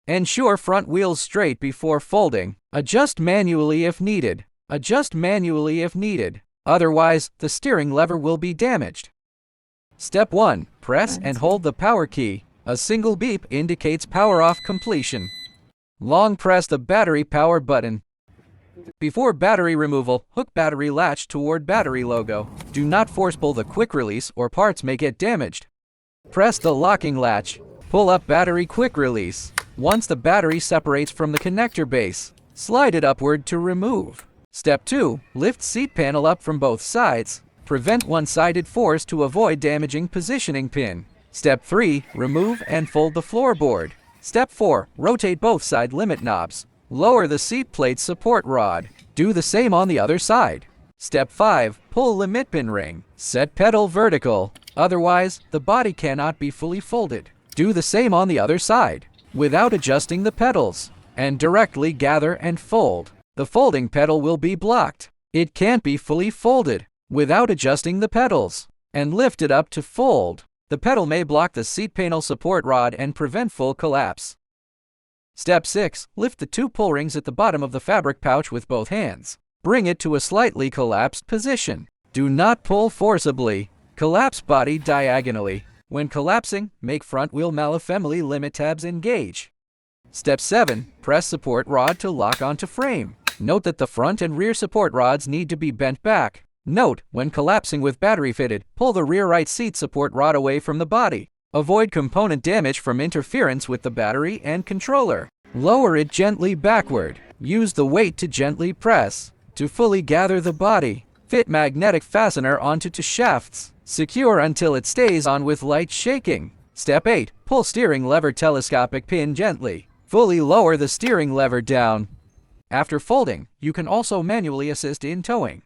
Ensure front wheels straight before folding. Adjust manually if needed. Adjust manually if needed. Otherwise, the steering lever will be damaged. Step 1. Press and hold the power key. A single beep indicates power off completion. Long press the battery power button. Before battery removal, hook battery latch toward battery logo. Do not force pull the quick release or parts may get damaged. Press the locking latch. Pull up battery quick release. Once the battery separates from the connector base, slide it upward to remove. Step 2. Lift seat panel up from both sides. Prevent one-sided force to avoid damaging positioning pin. Step 3. Remove and fold the floorboard. Step 4. Rotate both side limit knobs. Lower the seat plate support rod. Do the same on the other side. Step 5. Pull limit pin ring. Set pedal vertical. Otherwise, the body cannot be fully folded. Do the same on the other side, without adjusting the pedals, and directly gather and fold. The folding pedal will be blocked. It can't be fully folded without adjusting the pedals, and lift it up to fold. The pedal may block the seat panel support rod and prevent full collapse. Step 6. Lift the 2 pull rings at the bottom of the fabric pouch with both hands. Bring it to a slightly collapsed position. Do not pull forcibly. Collapse body diagonally. When collapsing, make front wheel malafemily limit tabs engage. Step 7. Press support rod to lock onto frame. Note that the front and rear support rods need to be bent back. Note, when collapsing with battery fitted, pull the rear right seat support rod away from the body. Avoid component damage from interference with the battery and controller. Lower it gently backward. Use the weight to gently press. To fully gather the body, fit magnetic fastener onto 2 shafts. Secure until it stays on with light shaking. Step 8. Pull steering lever telescopic pin gently. Fully lower the steering lever down. After folding, you can also manually assist in towing.